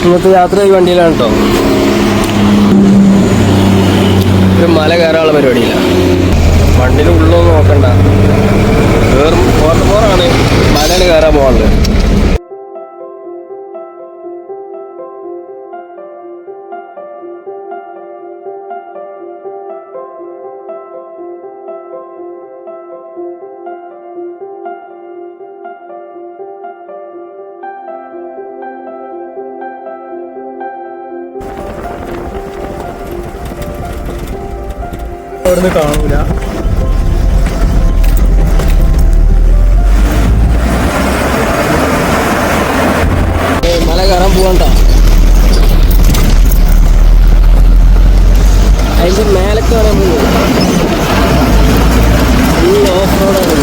ഇന്നത്തെ യാത്ര ഈ വണ്ടിയിലാണ് കേട്ടോ. ഒരു മല കയറാനുള്ള പരിപാടിയില്ല. വണ്ടിയുടെ ഉള്ളൊന്നും നോക്കണ്ട, വേറും പോറാണ് മലയാണ് കയറാൻ പോകാനുള്ളത്. അവിടുന്ന് കാണൂല. മല കയറാൻ പോകണ്ട, അതിന്റെ മേലക്ക് കയറാൻ പോകുന്നത് ഈ ഓഫ് റോഡാണ്.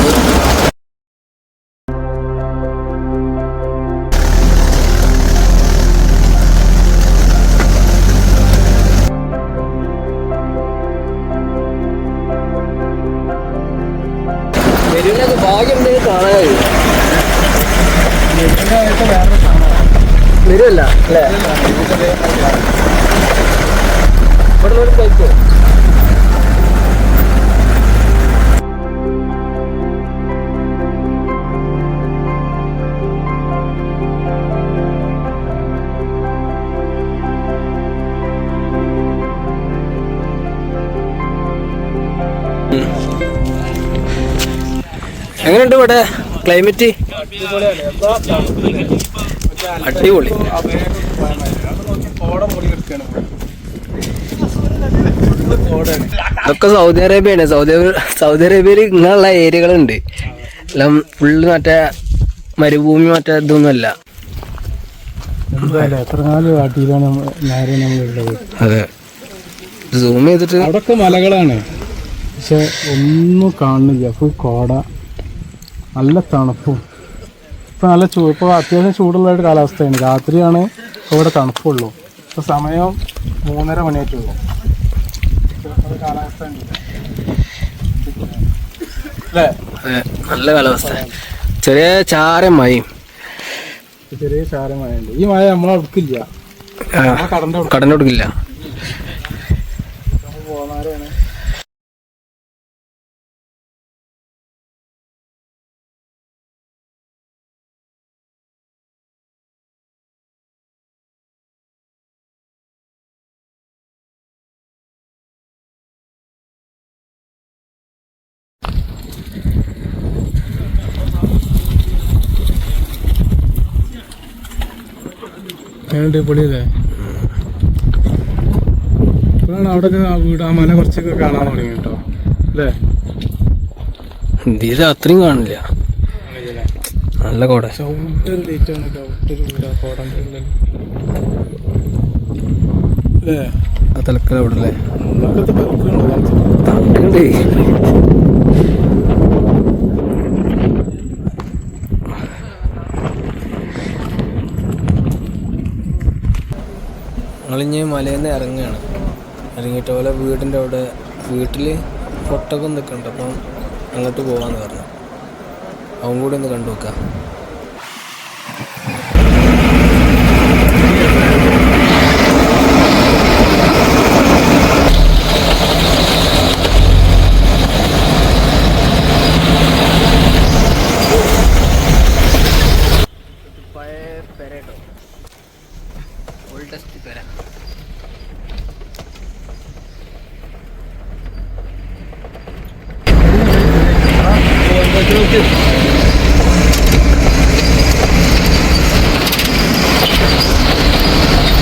വരുന്നൊക്കെ ഭാഗ്യം ഉണ്ടെങ്കിൽ കാണാൻ കഴിയും. വരുമല്ല അല്ലേ? ഇവിടെ നിന്ന് കഴിക്കോ? എങ്ങനെയുണ്ട് ഇവിടെ ക്ലൈമറ്റ്? അടിപൊളി. ഇതൊക്കെ സൗദി അറേബ്യയാണ്. സൗദി അറേബ്യയിൽ ഇങ്ങനെയുള്ള ഏരിയകളുണ്ട്. എല്ലാം ഫുള്ള് മറ്റേ മരുഭൂമി മറ്റേ ഇതൊന്നുമല്ല. അതെ, സൂം ചെയ്തിട്ട് അവിടൊക്കെ മലകളാണ്, പക്ഷെ ഒന്നും കാണുന്നില്ല. ഫുൾ കോട, നല്ല തണുപ്പും. ഇപ്പം നല്ല ഇപ്പോൾ അത്യാവശ്യം ചൂടുള്ള ഒരു കാലാവസ്ഥയാണ്. രാത്രിയാണ് ഇവിടെ തണുപ്പുള്ളൂ. ഇപ്പോൾ സമയം 3:30 മണിയായിട്ടുള്ളൂ. കാലാവസ്ഥ അല്ലേ? നല്ല കാലാവസ്ഥ. ചെറിയ ചാര മഴയും. ചെറിയ ചാര മഴയുണ്ട്. ഈ മഴ നമ്മളെ അടുക്കില്ല, കടന്റെ കൊടുക്കില്ല. പോകാനാണ്. പൊളിയല്ലേ? ഇപ്പോഴാണ് അവിടെയൊക്കെ വീട്, ആ മല കുറച്ചൊക്കെ കാണാൻ തുടങ്ങി കേട്ടോ, അല്ലേ? തീരെ അത്രയും കാണില്ല, നല്ല കോട. ചവിട്ടൊരു ലേറ്റാണ്, ചവിട്ടൊരു വീടാ കോടൻ്റെ ഉള്ളിൽ, അല്ലേ? ആ തലക്കല അവിടെ അല്ലേ? അതൊക്കെ തണുക്കണ്ടേ? ഞങ്ങളിഞ്ഞ് മലയിൽ നിന്ന് ഇറങ്ങുകയാണ്. ഇറങ്ങിയിട്ട് പോലെ വീടിൻ്റെ അവിടെ വീട്ടിൽ ഒട്ടകം നിൽക്കുന്നുണ്ട്. അപ്പം അങ്ങോട്ട് പോകാമെന്ന് പറഞ്ഞു. അവൻ കൂടി ഒന്ന് കണ്ടു നോക്കാം. പഴയ പെരട്ടോ, ഓൾഡസ്റ്റ് പെര.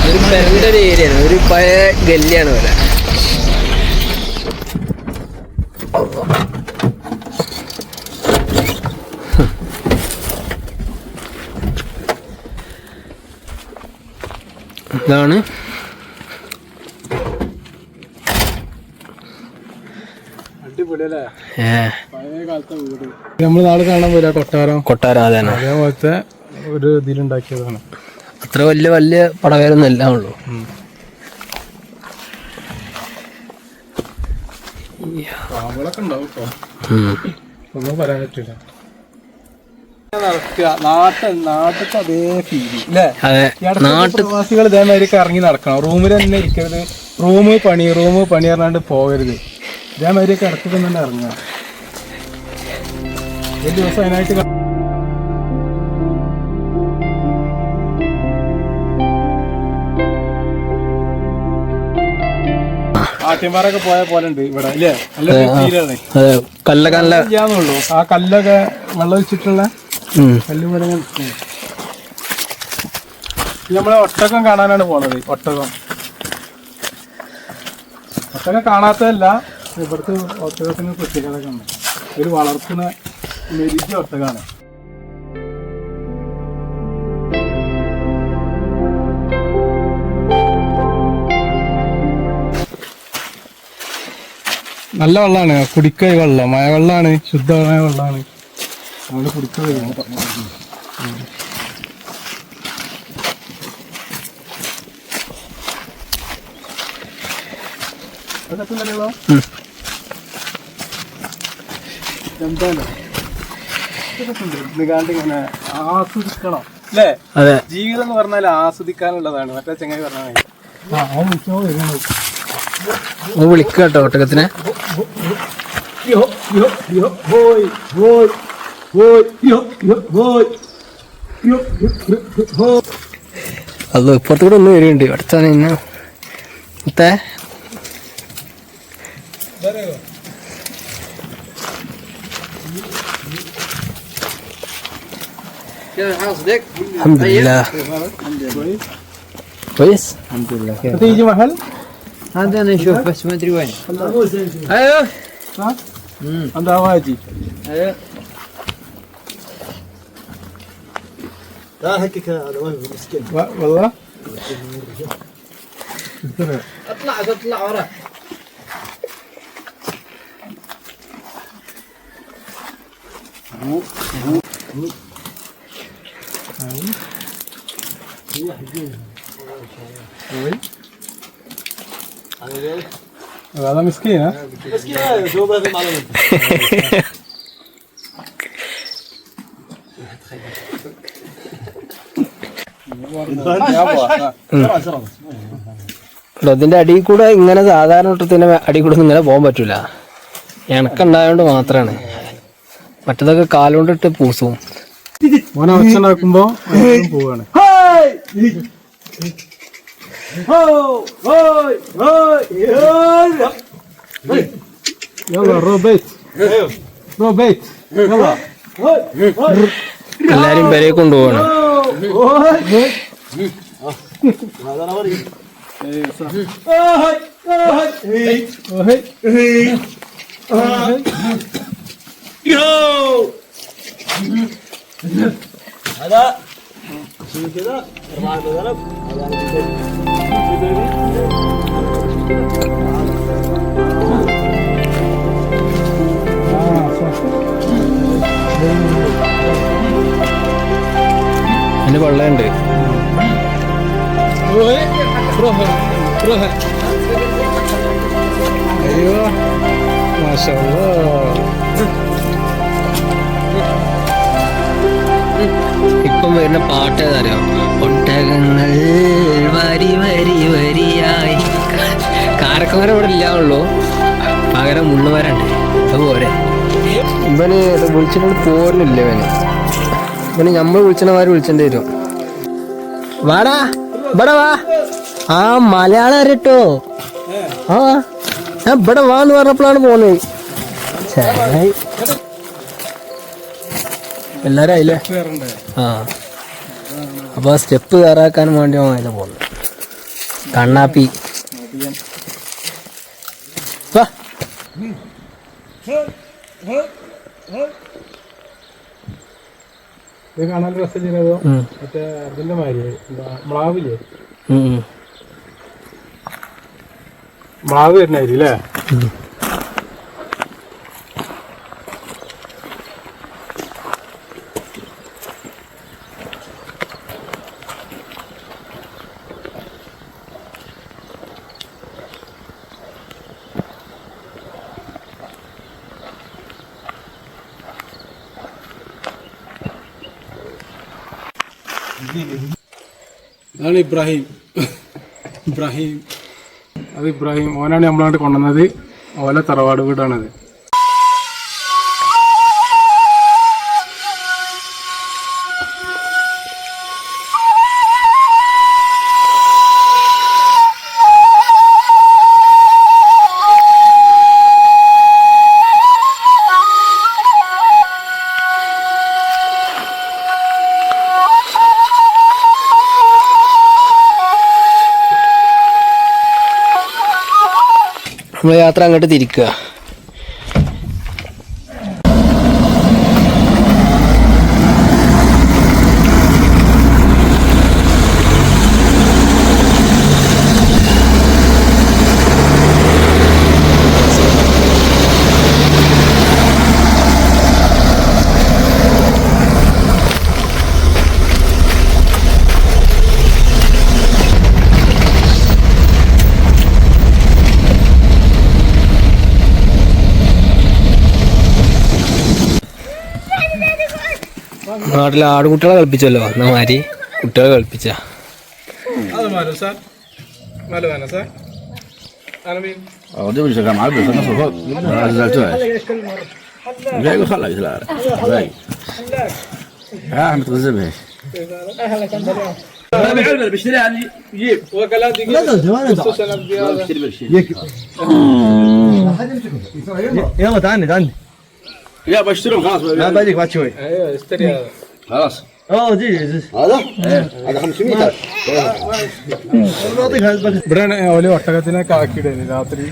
ഒരു പെരന്റെ ഒരു ഏരിയയാണ്, ഒരു പഴയ ഗല്ലിയാണ് പോലെ. ഇതാണ് അടിപൊളിയല്ലേ? പഴയ കാലത്തെ വീട്. നമ്മൾ നാളെ കാണാൻ പോരാ കൊട്ടാരം, അതേപോലത്തെ ഒരു ഇതിലുണ്ടാക്കിയതാണ്. അത്ര വലിയ പടവേരൊന്നും എല്ലാം ഉള്ളൂ. പാമ്പുകളൊക്കെ ഉണ്ടാവും കേട്ടോ, ഒന്നും പറയാൻ പറ്റില്ല. നടക്കുക നാട്ടിലത്തെ അതേ ഫീല് അല്ലേ? പ്രവാസികൾ ഇതേമാതിരി ഇറങ്ങി നടക്കണം. റൂമിൽ തന്നെ ഇരിക്കരുത്. റൂം പണി പറഞ്ഞാണ്ട് പോകരുത്. ഇതേമാതിരിയൊക്കെ ഇടയ്ക്കൊക്കെ തന്നെ ഇറങ്ങുക. ഒരു ദിവസം അതിനായിട്ട് ആട്ടിയമ്പാറൊക്കെ പോയ പോലെ ഉണ്ട് ഇവിടെ അല്ലേ? കല്ലൊക്കെ ആ കല്ലൊക്കെ വെള്ളം വെച്ചിട്ടുള്ള കല്ല് പോലെ നമ്മളെ ഒട്ടകം കാണാനാണ് പോണത്. ഒട്ടകം കാണാത്തതല്ല, ഇവിടുത്തെ ഒട്ടകത്തിന് പ്രത്യേകതയൊക്കെ ഉണ്ട്. ഒരു വളർത്തുന്ന മെരിച്ച ഒട്ടകമാണ്. നല്ല വെള്ളമാണ്, കുടിക്കായി വെള്ളം, മഴ വെള്ളമാണ്, ശുദ്ധമായ വെള്ളമാണ്. നമ്മൾ കുടിക്കായി എന്താണ് ഇങ്ങനെ ആസ്വദിക്കണം അല്ലേ? ജീവിതം എന്ന് പറഞ്ഞാൽ ആസ്വദിക്കാനുള്ളതാണ്. മറ്റേ ചങ്ങായി പറഞ്ഞാൽ വിളിക്കട്ടോ ഒട്ടകത്തിനെ. അത് ഇപ്പുറത്തൂടെ ഒന്ന് വരുന്നുണ്ട്. അടുത്താണ് ഇന്ന് മുത്തേ. Alhamdulillah. كويس الحمد لله. تيجي محل هذا انا اشوف بس ما ادري وين. ايوه ها عند واجي. ايوه لا هكك هذا وين مسكين والله. اطلع ورا. هذا مسكين ها؟ مسكين شو بهذا المعلومات. ഇതിന്റെ അടിയിൽ കൂടെ ഇങ്ങനെ സാധാരണ ഒട്ടത്തിന്റെ അടിയിൽ കൂടെ ഇങ്ങനെ പോകാൻ പറ്റൂല. ഇണക്കുണ്ടായോണ്ട് മാത്രാണ്. മറ്റതൊക്കെ കാലുകൊണ്ടിട്ട് പൂസും. മോനെ ഒച്ചണ്ടാക്കുമ്പോ പോവാണ്. എല്ലാരും പെരയെ കൊണ്ടുപോവാണ്. هذا شو كذا 4000 അതിന് വെള്ളമുണ്ട്. അയ്യോ മാഷാ അല്ലാഹ്. ഇപ്പം വരുന്ന പാട്ട് ഏതാ? ഒട്ടകങ്ങൾ വരി വരി വരിയായി. കാരക്കമരം ഇവിടെ ഇല്ലാന്നുള്ളൂ, പകരം മുള്ളുമരണ്ട്. അതുപോലെ ഇവന് വിളിച്ചിട്ട് പോരുന്നില്ല. ഇവന് നമ്മൾ വിളിച്ചമാര് വിളിച്ചേണ്ടി വരും. വാടാ ഇവിടെ വാ. ആ മലയാളം അറിയട്ടോ. ആ ഞാൻ ഇവിടെ വാന്ന് പറഞ്ഞപ്പോഴാണ് പോകുന്നത്. എല്ലാരും ആയില്ലേ? ആ അപ്പൊ സ്റ്റെപ്പ് കയറാക്കാനും വേണ്ടി അതിലെ പോകുന്നത്. കണ്ണാപ്പി വാ. ഇത് കാണാൻ രസം ചെയ്തോ? മറ്റേ അതിന്റെ മാതിരി മ്ലാവില്ലേ? മ്ലാവ് വരുന്നായി അല്ലേ? അതാണ് ഇബ്രാഹിം. അത് ഇബ്രാഹിം ഓനാണ് നമ്മളാണ്ട് കൊണ്ടുവന്നത്. ഓല തറവാട് വീടാണത്. നമ്മളെ യാത്ര അങ്ങോട്ട് തിരിക്കുക. നാട്ടിലെ ആടുകുട്ടികളെ കളിപ്പിച്ചല്ലോ എന്നാ മാതിരി കുട്ടികളെ കളിപ്പിച്ച这不是干嘛？不是那时候，这这个好了就是了，对。啊，没得事呗。بشتري عندي جيب يلا تعال يا بشتريهم خلاص لا بالك بعد شوي خلاص اه جي هذا هذا 500 ഇവിടെയാണ് ഓല് ഒട്ടകത്തിനൊക്കെ ആക്കിയിടുന്നത് രാത്രി.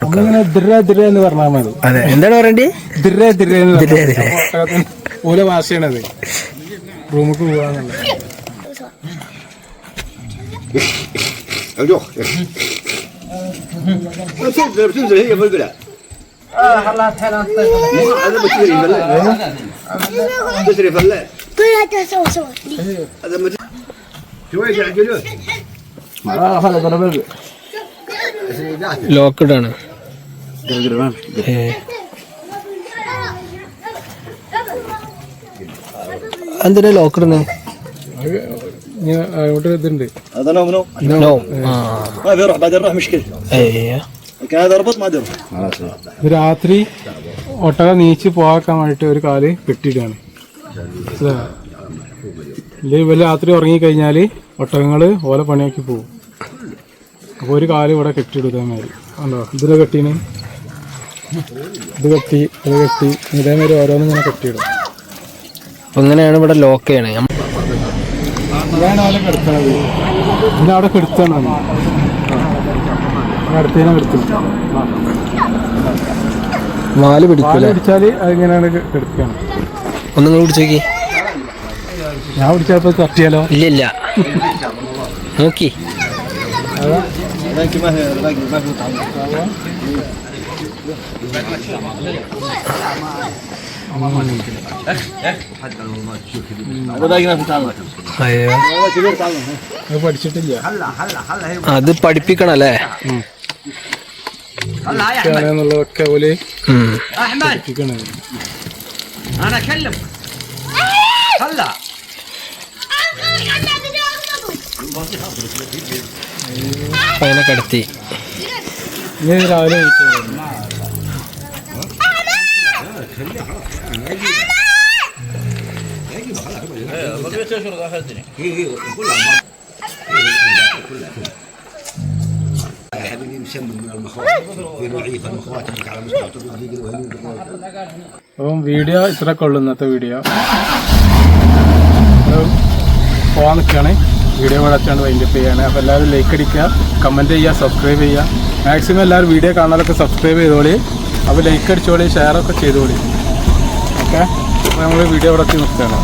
നമ്മളിങ്ങനെ ദിര എന്ന് പറഞ്ഞാൽ മതി. അതെ, എന്താണ് പറയണ്ടേ? ദിര എന്ന് ഒട്ടകത്തിന് ഓല ഭാഷയാണത്. റൂമിക്ക് പോവാന്നുള്ളത്. بتنزل هي في البلاد خلاص حنا هذا بشتري فلاح بشتري فلاح هذا شوي يعقلون هذا ضرب ലോക്കഡാണ്. എന്തിനാ ലോക്കഡാണ്? അങ്ങോട്ട് ഇതുണ്ട്. هذا نوم ما بيروح بعد نروح مشكلة لكن هذا ربط ما بيروح ഇത് രാത്രി ഒട്ടകം നീച്ച് പോകാൻ വേണ്ടിട്ട് ഒരു കാല് കെട്ടിയിട്ടാണ്. ഇല്ലെങ്കിൽ രാത്രി ഉറങ്ങിക്കഴിഞ്ഞാല് ഒട്ടകങ്ങള് ഓല പണിയാക്കി പോകും. അപ്പോൾ ഒരു കാല് ഇവിടെ കെട്ടിയിടുന്നമാതിരി ഉണ്ടോ? ഇതിൽ കെട്ടീന്, ഇത് കെട്ടി ഇതേമാതിരി ഓരോന്നും ഇങ്ങനെ കെട്ടിയിടും. അപ്പൊ ഇങ്ങനെയാണ് ഇവിടെ ലോക്ക് ചെയ്യണേ. ഇതാണ് ഓല കെടുത്തണത്. പിന്നെ അവിടെ കെടുത്തണം. അടുത്തേനെ കെടുത്തണം. വാല് പിടിക്കൂല. പിടിച്ചാല് അതിങ്ങനെയാണ് കെടുക്കുകയാണ്. ഒന്നും പിടിച്ചോക്കി. ഞാൻ പിടിച്ചപ്പോ തട്ടിയാലോ? ഇല്ല നോക്കി. باقي ما في طعم هذا باقي ما في طعم അയ്യോ, كبير طعم അത് പഠിച്ചിട്ടില്ല. അത് പഠിപ്പിക്കണം അല്ലേ? എന്നുള്ളതൊക്കെ ഓല് പഠിപ്പിക്കണേ. انا اكلم هلا അതിനെ കടത്തി. ഇനി രാവിലെ അപ്പം വീഡിയോ ഇത്രയൊക്കെ ഉള്ളു. ഇന്നത്തെ വീഡിയോ പോകാൻ നിൽക്കുകയാണ്. വീഡിയോ കൂടെ വെച്ചാണ് വൈൻഡപ്പ് ചെയ്യാണ്. അപ്പോൾ എല്ലാവരും ലൈക്ക് അടിക്കുക, കമൻറ്റ് ചെയ്യുക, സബ്സ്ക്രൈബ് ചെയ്യുക. മാക്സിമം എല്ലാവരും വീഡിയോ കാണാനൊക്കെ സബ്സ്ക്രൈബ് ചെയ്തോളി. അപ്പോൾ ലൈക്ക് അടിച്ചോളി, ഷെയറൊക്കെ ചെയ്തോളി. ഓക്കെ, അപ്പോൾ നമ്മൾ വീഡിയോ ഇവിടെ നിർത്തുകയാണ്.